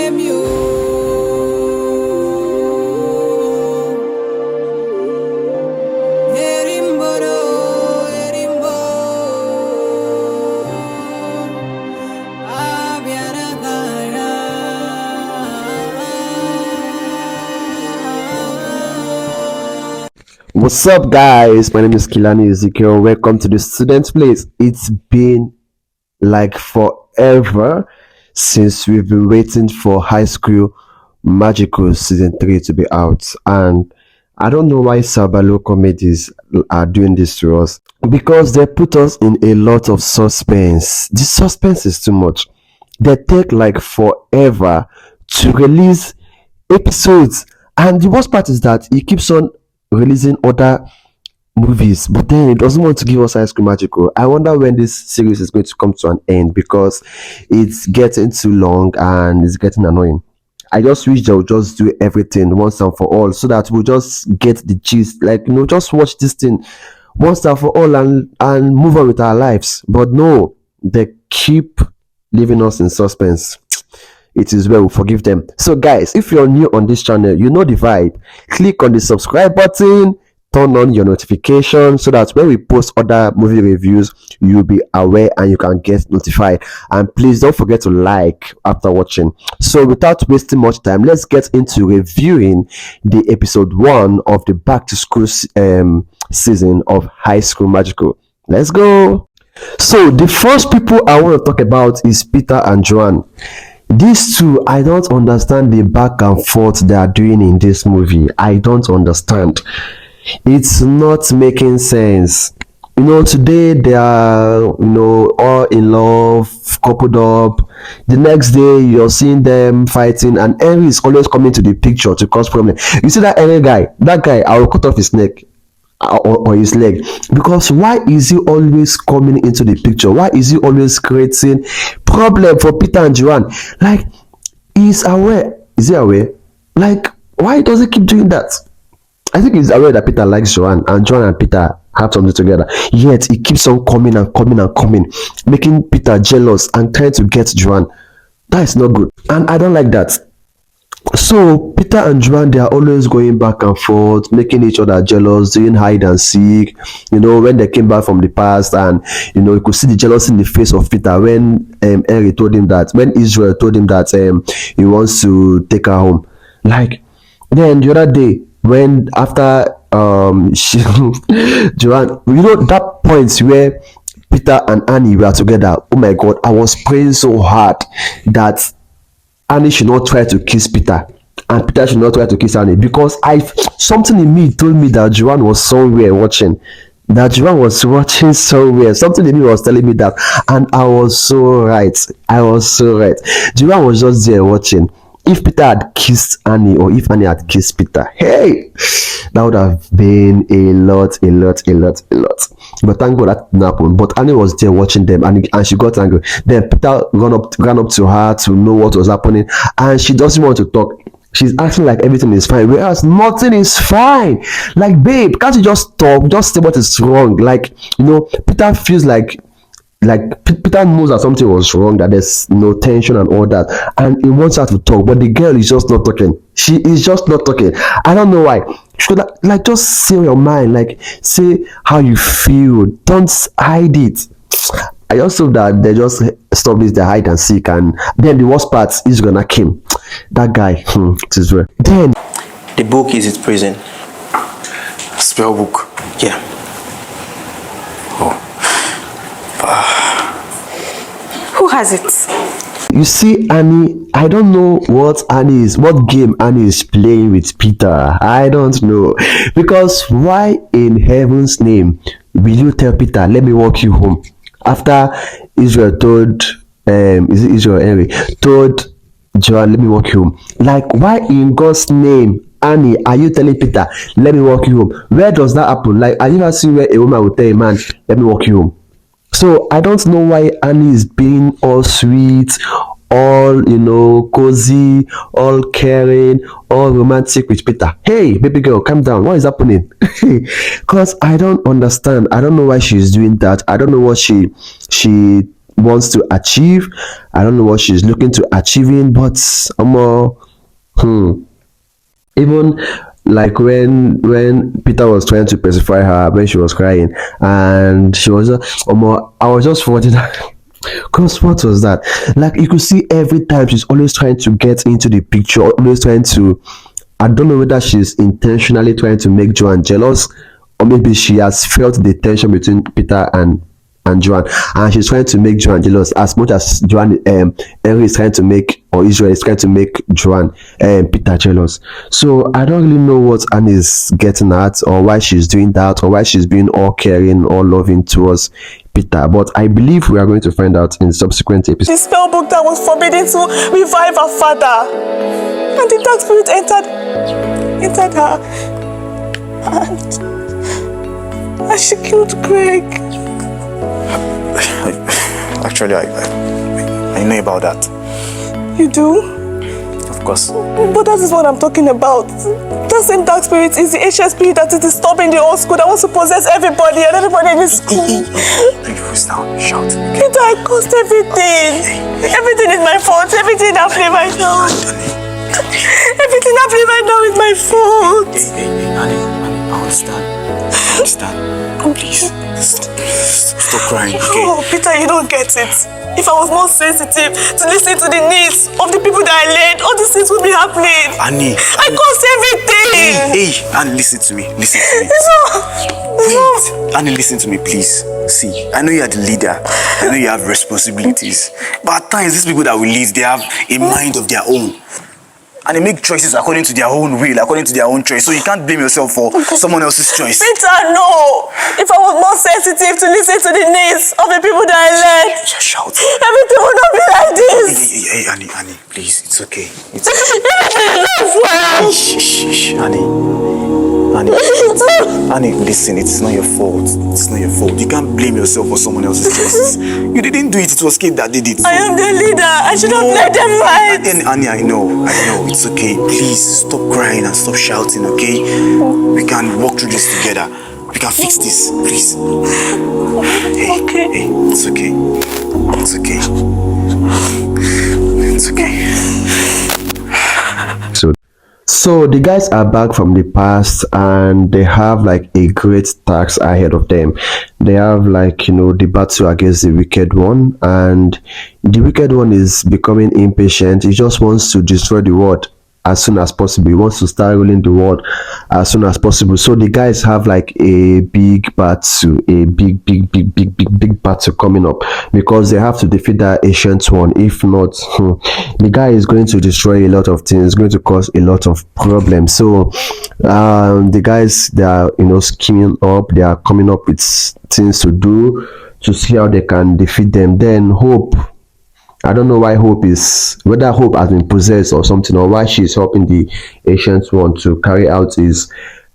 What's up, guys? My name is Kilani Ezekiel. Welcome to the Student Place. It's been like forever since we've been waiting for High School Magical Season 3 to be out, and I don't know why Sirbalo comedies are doing this to us, because they put us in a lot of suspense. The suspense is too much. They take like forever to release episodes, and the worst part is that it keeps on releasing other movies, but then it doesn't want to give us High School Magical. I wonder when this series is going to come to an end, because it's getting too long and it's getting annoying. I just wish they would just do everything once and for all, so that we'll just get the gist, like, just watch this thing once and for all and move on with our lives. But no, they keep leaving us in suspense. It is well, forgive them. So guys, if you're new on this channel, you know the vibe. Click on the subscribe button, turn on your notifications, so that when we post other movie reviews, you'll be aware and you can get notified. And please don't forget to like after watching. So without wasting much time, let's get into reviewing the episode 1 of the back to school season of High School Magical. Let's go. So the first people I want to talk about is Peter and Johan. These two, I don't understand the back and forth they are doing in this movie. I don't understand. It's not making sense. Today they are, all in love, coupled up. The next day you're seeing them fighting, and Henry is always coming to the picture to cause problem. You see that Henry guy? That guy, I will cut off his neck. Or his leg, because why is he always coming into the picture? Why is he always creating problem for Peter and Johan? Like, he's aware. Is he aware? Like, why does he keep doing that? I think he's aware that Peter likes Johan, and Johan and Peter have something together, yet he keeps on coming and coming and coming, making Peter jealous and trying to get Johan. That is not good, and I don't like that. So Peter and Johan, they are always going back and forth, making each other jealous, doing hide and seek. When they came back from the past, and you could see the jealousy in the face of Peter when Henry told him that, when Israel told him that he wants to take her home. Like, then the other day, when after Johan, that point where Peter and Annie were together, oh my God, I was praying so hard that Annie should not try to kiss Peter, and Peter should not try to kiss Annie, because something in me told me that Johan was somewhere watching. That Johan was watching somewhere. Something in me was telling me that, and I was so right. Johan was just there watching. If Peter had kissed Annie, or if Annie had kissed Peter, hey, that would have been a lot. But thank God that didn't happen. But Annie was there watching them, and she got angry. Then Peter ran up to her to know what was happening, and she doesn't want to talk. She's acting like everything is fine, whereas nothing is fine. Like, babe, can't you just talk? Just say what is wrong. Like, Peter feels like Peter knows that something was wrong, that there's no tension and all that, and he wants her to talk, but the girl is just not talking. She is just not talking. I don't know why. She could, like, just say your mind, like, say how you feel. Don't hide it. I just hope that they just stop this, the hide and seek, and then the worst part is gonna come. That guy, it is well. Then the book is its prison. Spell book. Yeah. Who has it? you see Annie, I don't know what game Annie is playing with Peter. I don't know, because why in heaven's name will you tell Peter, let me walk you home, after Israel told is it Israel Henry told Johan, let me walk you home? Like, why in God's name, Annie, are you telling Peter, let me walk you home? Where does that happen? Like, have you ever seen where a woman will tell a man, let me walk you home? So I don't know why Annie is being all sweet, all, cozy, all caring, all romantic with Peter. Hey, baby girl, calm down. What is happening? Because I don't understand. I don't know why she's doing that. I don't know what she wants to achieve. I don't know what she's looking to achieving, but even like when Peter was trying to pacify her when she was crying, and she was I was just wondering. Cause what was that? Like you could see every time she's always trying to get into the picture, always trying to. I don't know whether she's intentionally trying to make Johan jealous, or maybe she has felt the tension between Peter and Johan, and she's trying to make Johan jealous as much as Johan Henry is trying to make, or Israel is trying to make Johan Peter jealous. So I don't really know what Anne is getting at, or why she's doing that, or why she's being all caring, all loving towards Peter. But I believe we are going to find out in subsequent episodes. The spell book that was forbidden to revive her father, and the dark spirit entered her, and she killed Greg. Actually, I know about that. You do? Of course. But that is what I'm talking about. That same dark spirit is the ancient spirit that is disturbing the old school, that wants to possess everybody and everybody in this school. Bring your voice down, shout. Peter, I caused everything. Everything is my fault. Everything happening right now. Everything happening right now is my fault. Hey, Annie, I understand. Please, stop crying, okay? Oh, Peter, you don't get it. If I was more sensitive to listen to the needs of the people that I led, all these things would be happening. Annie. I caused everything. Hey, Annie, listen to me. Wait. Annie, listen to me, please. See, I know you are the leader. I know you have responsibilities. But at times, these people that we lead, they have a mind of their own. And they make choices according to their own will, according to their own choice. So you can't blame yourself for someone else's choice. Peter, no! If I was more sensitive to listen to the needs of the people that I led, Shout. everything would not be like this. Hey, Annie, please, it's okay. It's okay. Shh, Annie, listen, it's not your fault. It's not your fault. You can't blame yourself for someone else's choices. You didn't do it, it was Kate that did it. I am the leader. I should have let them fight. Annie, I know. It's okay. Please stop crying and stop shouting, okay? We can walk through this together. We can fix this, please. Hey, it's okay. It's okay. It's okay. So the guys are back from the past, and they have like a great task ahead of them. They have the battle against the wicked one, and the wicked one is becoming impatient. He just wants to destroy the world as soon as possible. He wants to start ruling the world as soon as possible. So the guys have like a big battle, a big battle coming up, because they have to defeat that ancient one. If not, the guy is going to destroy a lot of things, going to cause a lot of problems. So the guys, they are scheming up, they are coming up with things to do to see how they can defeat them. Then Hope, I don't know whether Hope has been possessed or something, or why she's helping the ancient one to carry out his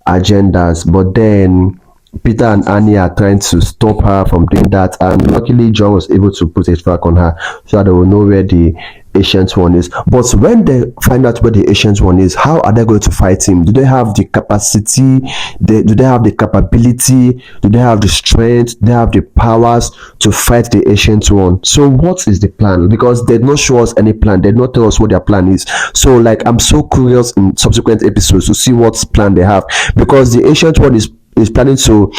agendas. But then Peter and Annie are trying to stop her from doing that, and luckily John was able to put a track on her so that they will know where the ancient one is. But when they find out where the ancient one is, how are they going to fight him? Do they have the capacity? Do they have the capability? Do they have the strength? Do they have the powers to fight the ancient one? So what is the plan? Because they did not show us any plan. They did not tell us what their plan is. So I'm so curious in subsequent episodes to see what plan they have, because the ancient one is planning to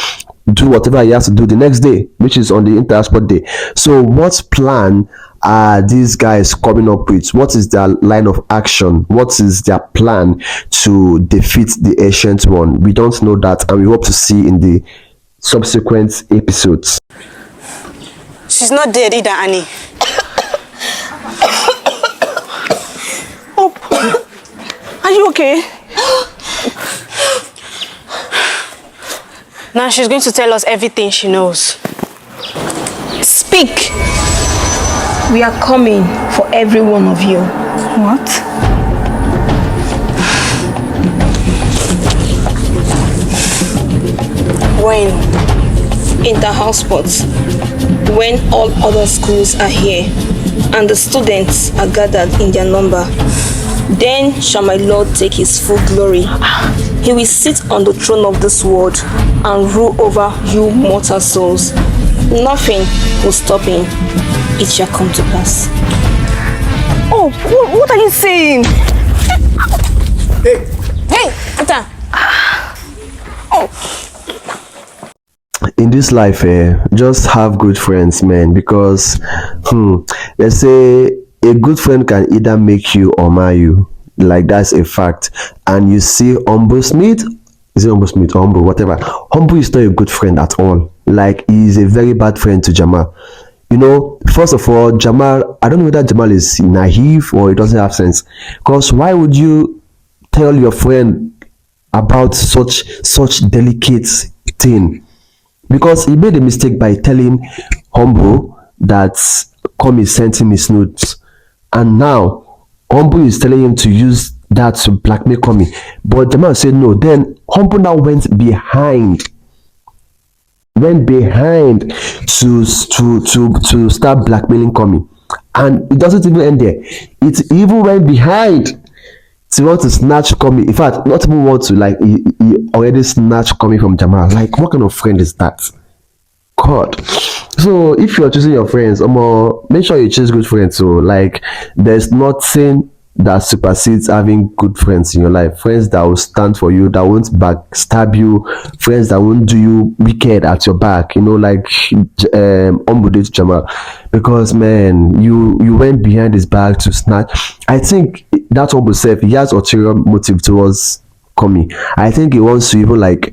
do whatever he has to do the next day, which is on the Inter-Sport Day. So what plan are these guys coming up with? What is their line of action? What is their plan to defeat the ancient one? We don't know that, and we hope to see in the subsequent episodes. She's not dead either, Annie. Oh, are you okay? Now she's going to tell us everything she knows. Speak! We are coming for every one of you. What? When? Inter-house sports. When all other schools are here and the students are gathered in their number, then shall my Lord take his full glory. He will sit on the throne of this world and rule over you mortal souls. Nothing will stop him. It shall come to pass. Oh, what are you saying? Hey, Ata. In this life, just have good friends, man, because they say a good friend can either make you or mar you. Like, that's a fact. And you see Humble Smith, is it Humble Smith or Humble, whatever? Humble is not a good friend at all. Like, he is a very bad friend to Jamal. You know, first of all, Jamal, I don't know whether Jamal is naive or he doesn't have sense. Because why would you tell your friend about such delicate thing? Because he made a mistake by telling Humble that Comi sent him his notes, and now Humble is telling him to use that to blackmail Comi. But Jamal said no. Then Humble now went behind to start blackmailing Comi, and it doesn't even end there. It even went behind to want to snatch Comi. In fact, not even want to, like, he already snatched Comi from Jamal. Like, what kind of friend is that? God. So if you're choosing your friends, make sure you choose good friends. So, like, there's nothing that supersedes having good friends in your life. Friends that will stand for you, that won't backstab you, friends that won't do you wicked at your back, you know, like Ombude Jamal. Because, man, you went behind his back to snatch. I think that Ombu self, he has ulterior motive towards Comi. I think he wants to even, like,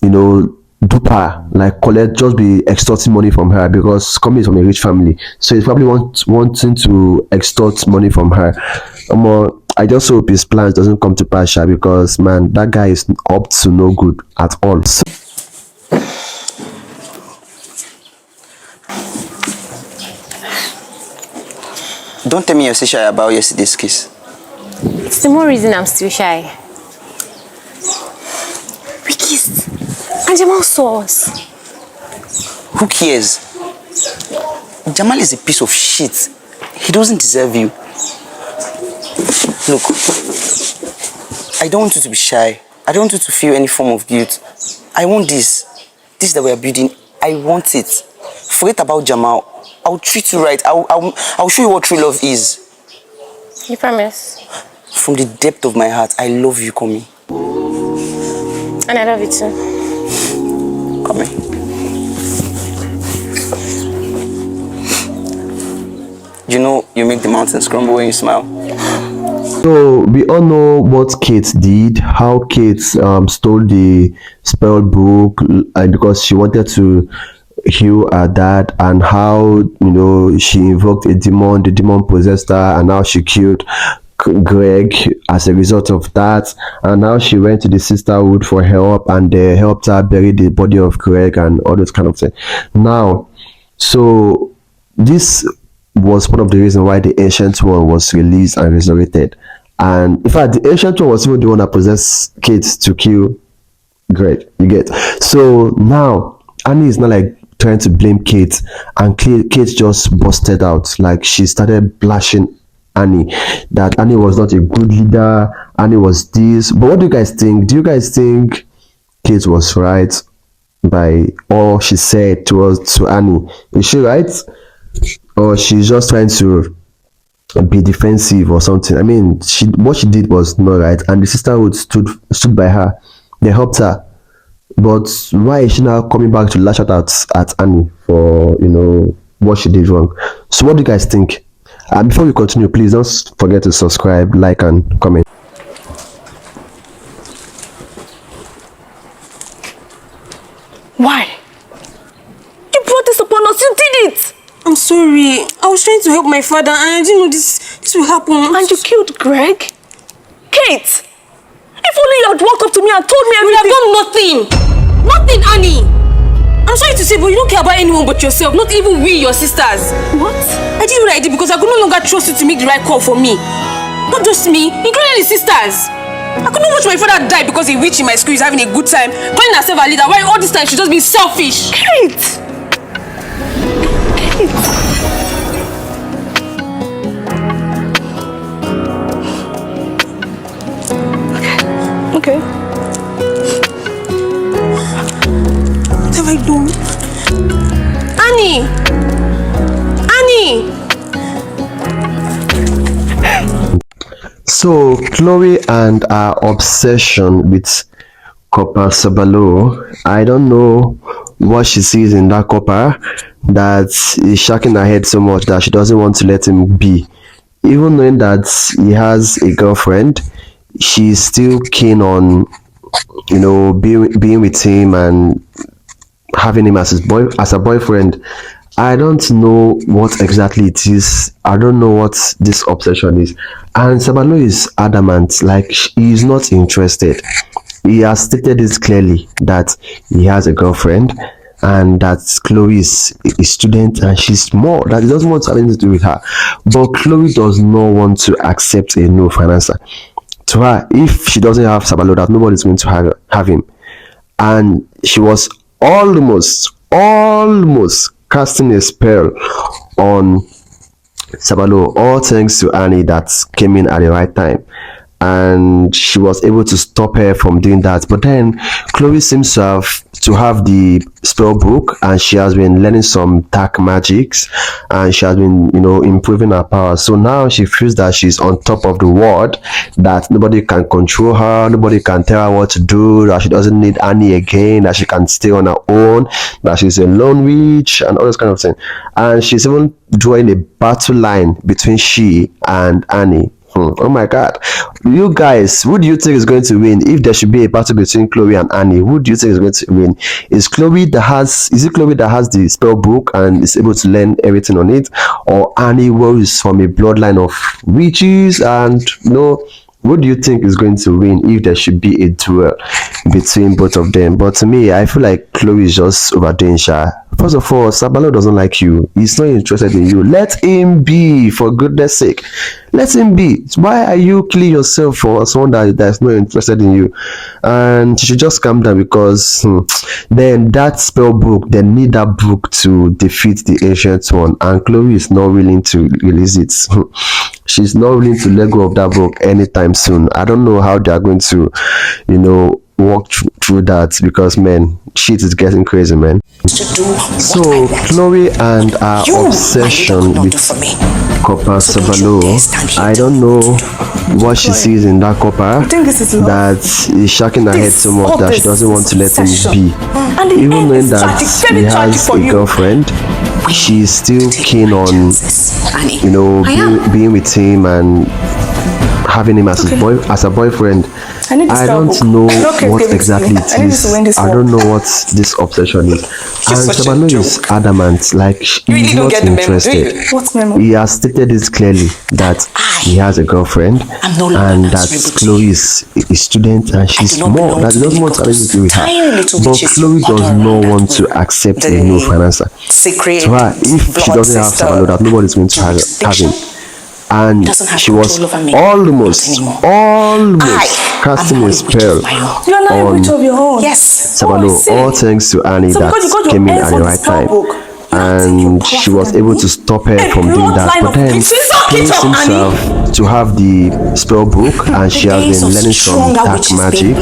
you know, dupe her, like collect, just be extorting money from her, because Comi is from a rich family, so he's probably wanting to extort money from her. I just hope his plans doesn't come to pass, because, man, that guy is up to no good at all. So, Don't tell me you're still shy about yesterday's kiss. It's the more reason I'm still shy. We kissed, and Jamal saw us. Who cares? Jamal is a piece of shit. He doesn't deserve you. Look, I don't want you to be shy. I don't want you to feel any form of guilt. I want this that we are building. I want it. Forget about Jamal. I'll treat you right. I'll show you what true love is. You promise? From the depth of my heart, I love you, Comi. And I love you too. Come here. You know, you make the mountains crumble when you smile. so we all know what Kate did, how Kate stole the spell book, because she wanted to heal her dad, and how, you know, she invoked a demon, the demon possessed her, and how she killed Greg as a result of that. And now she went to the sisterhood for help, and they helped her bury the body of Greg and all those kind of things. Now, so this was one of the reasons why the ancient one was released and resurrected. And in fact, the ancient one was even the one that possessed Kate to kill Greg. You get? So now Annie is not like trying to blame Kate, and Kate just busted out. Like, she started blushing Annie, that Annie was not a good leader, Annie was this. But what do you guys think? Do you guys think Kate was right by all she said to Annie? Is she right, or she's just trying to be defensive or something? I mean, what she did was not right, and the sisterhood stood by her. They helped her. But why is she now coming back to lash out at Annie for, you know, what she did wrong? So what do you guys think? Before we continue, please don't forget to subscribe, like, and comment. Why? You brought this upon us. You did it. I'm sorry. I was trying to help my father, and I didn't know this will happen. And you killed Greg? Kate! If only you had walked up to me and told me everything. You have done nothing. Nothing, Annie. I'm sorry to say, but you don't care about anyone but yourself. Not even we, your sisters. What? I did what I did because I could no longer trust you to make the right call for me. Not just me, including the sisters. I could not watch my father die because a witch in my school is having a good time, calling herself a leader, while all this time she's just being selfish. Kate! Okay. What have I done? So Chloe and her obsession with copper Sirbalo, I don't know what she sees in that copper that is shaking her head so much that she doesn't want to let him be. Even knowing that he has a girlfriend, she's still keen on, being with him and having him as as a boyfriend. I don't know what exactly it is. I don't know what this obsession is. And Sirbalo is adamant, like he is not interested. He has stated this clearly that he has a girlfriend and that Chloe is a student and she's small, that he doesn't want to have anything to do with her. But Chloe does not want to accept a no from an answer. To her, if she doesn't have Sirbalo, that nobody's going to have him. And she was almost casting a spell on Sirbalo, all thanks to Annie that came in at the right time. And she was able to stop her from doing that. But then Chloe seems to have the spell book, and she has been learning some dark magics, and she has been improving her power. So now she feels that she's on top of the world, that nobody can control her, nobody can tell her what to do, that she doesn't need Annie again, that she can stay on her own, that she's a lone witch and all this kind of thing. And she's even drawing a battle line between she and Annie. Oh my god, you guys, who do you think is going to win? If there should be a battle between Chloe and Annie, who do you think is going to win? Is it Chloe that has the spell book and is able to learn everything on it, or Annie, who is from a bloodline of witches? And what do you think is going to win if there should be a duel between both of them? But to me, I feel like Chloe is just overdoing shy. First of all, Sirbalo doesn't like you. He's not interested in you. Let him be, for goodness sake. Let him be. Why are you killing yourself for someone that's not interested in you? And you should just calm down, because then that spell book, they need that book to defeat the ancient one, and Chloe is not willing to release it. She's not willing to let go of that book anytime soon. I don't know how they are going to, walk through that, because man, shit is getting crazy, man. So Chloe and her obsession with copper Sirbalo, I don't know what she sees in that copper that is shaking her head so much that she doesn't want to let him be. Even knowing that he has a girlfriend, she's still keen on being with him and having him as a boyfriend. I don't know what exactly it is. I don't know what this obsession is. And Sirbalo is adamant, like he's not interested. He has stated this clearly that he has a girlfriend and that Chloe is a student and she's small, that he doesn't want to have anything to do with her. But Chloe does not want to accept a no from an answer. To her, if she doesn't have Sirbalo, that nobody's going to have him. And she was almost casting a spell on Sirbalo, all thanks to Annie that came in at the right time. And she was able to stop her from doing that. But then Chloe seems to have the spell book, and she has been learning some dark magic,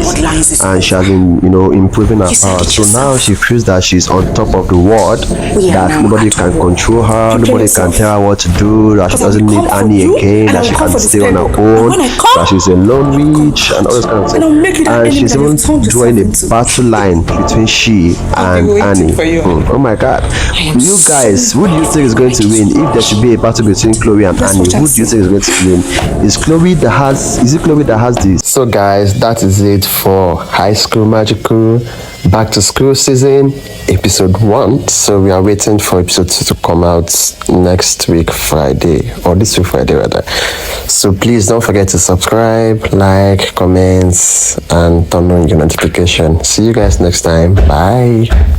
and she has been improving her power. So now she feels that she's on top of the world, that nobody can control her, nobody can tell her what to do, that she doesn't need Annie again, that she can stay on her own, that she's a lone witch and all this kind of thing. And she's even drawing a battle line between she and Annie. Oh my god, you guys, who do you think is going to win if there should be a battle between Chloe and Annie? Who do you think is going to win? Is it Chloe that has this? So guys, that is it for High School Magical back to school season episode 1. So we are waiting for episode 2 to come out next week Friday, or this week Friday rather. So please don't forget to subscribe, like, comments, and turn on your notification. See you guys next time. Bye.